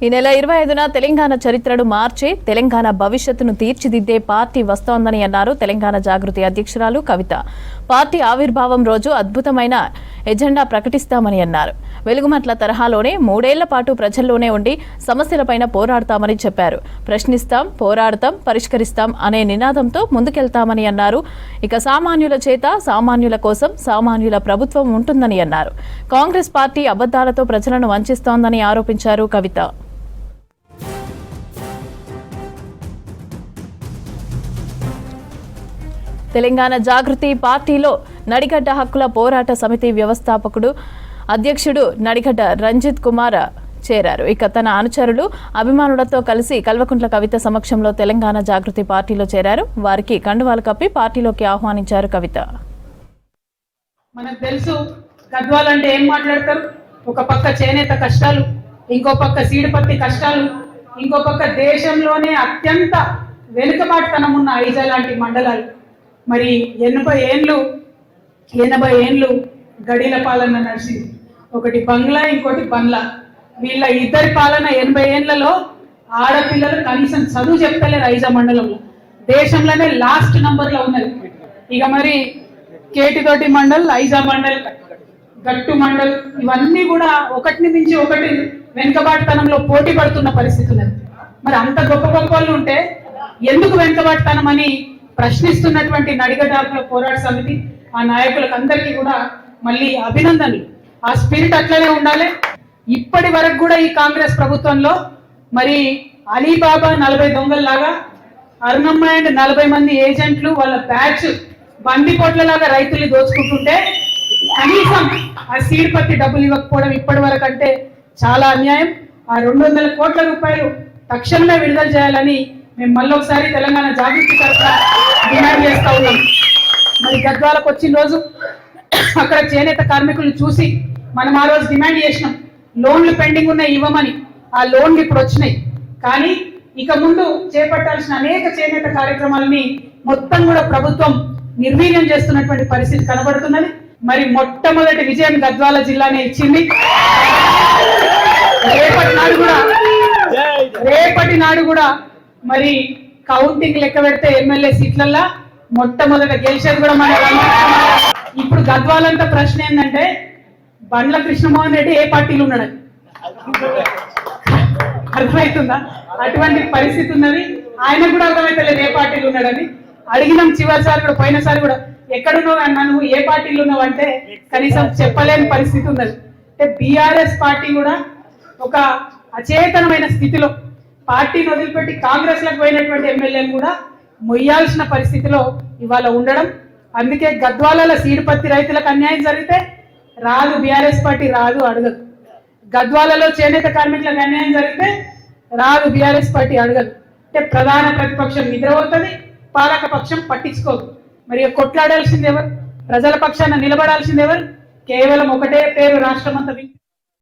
ఈ నెల 25న తెలంగాణ చరిత్రను మార్చి తెలంగాణ భవిష్యత్తును తీర్చిదిద్దే పార్టీ వస్తోందని అన్నారు తెలంగాణ జాగృతి అధ్యక్షురాలు కవిత. పార్టీ ఆవిర్భావం రోజు అద్భుతమైన ఎజెండా ప్రకటిస్తామని అన్నారు. వెలుగుమట్ల తరహాలోనే 3 ఏళ్ల పాటు ప్రజల్లోనే ఉండి సమస్యలపైన పోరాడతామని చెప్పారు. ప్రశ్నిస్తాం, పోరాడతాం, పరిష్కరిస్తాం అనే నినాదంతో ముందుకెళ్తామని అన్నారు. ఇక సామాన్యుల చేత సామాన్యుల కోసం సామాన్యుల ప్రభుత్వం ఉంటుందని అన్నారు. కాంగ్రెస్ పార్టీ అబద్ధాలతో ప్రజలను వంచిస్తోందని ఆరోపించారు కవిత. తెలంగాణ జాగృతి పార్టీలో నడిగడ్డ హక్కుల పోరాట సమితి వ్యవస్థాపకుడు అధ్యక్షుడు నడిగడ్డ రంజిత్ కుమార్ చేరారు. ఇక తన అనుచరులు అభిమానులతో కలిసి కల్వకుంట్ల కవిత సమక్షంలో తెలంగాణ జాగృతి పార్టీలో చేరారు. వారికి కండువాలు కప్పి పార్టీలోకి ఆహ్వానించారు కవిత. మనకు తెలుసు గద్వాల్ అంటే ఏం మాట్లాడతారు. ఒక పక్క చేనేత కష్టాలు, ఇంకో పక్క సీడిపత్తి కష్టాలు, ఇంకో పక్క దేశంలోనే అత్యంత వెనుకబాటుతనం ఉన్న ఐజా లాంటి మండలాలు. మరి 80 ఏండ్లు గడిల పాలన నడిచింది. ఒకటి బంగ్లా, ఇంకోటి బంగ్లా. వీళ్ళ ఇద్దరి పాలన 80 ఏండ్లలో ఆడపిల్లలు కనీసం చదువు చెప్తలేరు. ఐజా మండలంలో దేశంలోనే లాస్ట్ నంబర్లో ఉన్నది. ఇక మరి కేటితోటి మండల్, ఐజా మండల్, గట్టు మండల్ ఇవన్నీ కూడా ఒకటిని మించి ఒకటి వెనుకబాటుతనంలో పోటీ పడుతున్న పరిస్థితి ఉన్నది. మరి అంత గొప్ప గొప్ప వాళ్ళు ఉంటే ఎందుకు వెనుకబాటుతనం అని ప్రశ్నిస్తున్నటువంటి నడిగడ్డ హక్కుల పోరాట సమితి ఆ నాయకులకు అందరికీ కూడా మళ్ళీ అభినందనలు. ఆ స్పిరిట్ అట్లనే ఉండాలి. ఇప్పటి వరకు కూడా ఈ కాంగ్రెస్ ప్రభుత్వంలో మరి అలీబాబా 40 దొంగల్లాగా, అరుణమ్మ అండ్ 40 మంది ఏజెంట్లు వాళ్ళ బ్యాచ్ బందిపోట్లలాగా రైతుల్ని దోచుకుంటుంటే కనీసం ఆ సీడ్పత్తి డబ్బులు ఇవ్వకపోవడం ఇప్పటి వరకు అంటే చాలా అన్యాయం. ఆ 200 కోట్ల రూపాయలు తక్షణమే విడుదల చేయాలని మేము మళ్ళొకసారి తెలంగాణ జాగృతి తరఫున డిమాండ్ చేస్తా ఉన్నాం. మరి గద్వాలకు వచ్చిన రోజు అక్కడ చేనేత కార్మికులు చూసి మనం ఆ రోజు డిమాండ్ చేసినాం, లోన్లు పెండింగ్ ఉన్నాయి ఇవ్వమని. ఆ లోన్లు ఇప్పుడు వచ్చినాయి. కానీ ఇక ముందు చేపట్టాల్సిన అనేక చేనేత కార్యక్రమాలని మొత్తం కూడా ప్రభుత్వం నిర్వీర్యం చేస్తున్నటువంటి పరిస్థితి కనబడుతున్నది. మరి మొట్టమొదటి విజయం గద్వాల జిల్లానే ఇచ్చింది. రేపటి నాడు కూడా మరి కౌంటింగ్ లెక్క పెడితే ఎమ్మెల్యే సీట్లల్లా మొట్టమొదట గెలిచేది కూడా మన. ఇప్పుడు గద్వాలంతా ప్రశ్న ఏంటంటే బండ్ల కృష్ణమోహన్ రెడ్డి ఏ పార్టీలో ఉన్నాడు, అర్థమవుతుందా? అటువంటి పరిస్థితి ఉన్నది. ఆయన కూడా అర్థమైతలేదు ఏ పార్టీలో ఉన్నాడని. అడిగినాం చివరిసారి కూడా, పోయినసారి కూడా ఎక్కడున్నావు అన్నా, నువ్వు ఏ పార్టీలో ఉన్నావు అంటే కనీసం చెప్పలేని పరిస్థితి ఉన్నది. అంటే బీఆర్ఎస్ పార్టీ కూడా ఒక అచేతనమైన స్థితిలో పార్టీని వదిలిపెట్టి కాంగ్రెస్ లకు పోయినటువంటి ఎమ్మెల్యేలు కూడా మొయ్యాల్సిన పరిస్థితిలో ఇవాళ ఉండడం. అందుకే గద్వాలలో సీడిపత్తి రైతులకు అన్యాయం జరిగితే రాదు, బీఆర్ఎస్ పార్టీ రాదు, అడగదు. గద్వాలలో చేనేత కార్మికులకు అన్యాయం జరిగితే రాదు, బీఆర్ఎస్ పార్టీ అడగదు. అంటే ప్రధాన ప్రతిపక్షం నిద్రపోతుంది, పాలక పక్షం పట్టించుకోదు. మరి కొట్లాడాల్సింది ఎవరు? ప్రజల పక్షాన నిలబడాల్సింది ఎవరు? కేవలం ఒకటే పేరు రాష్ట్రం అంతా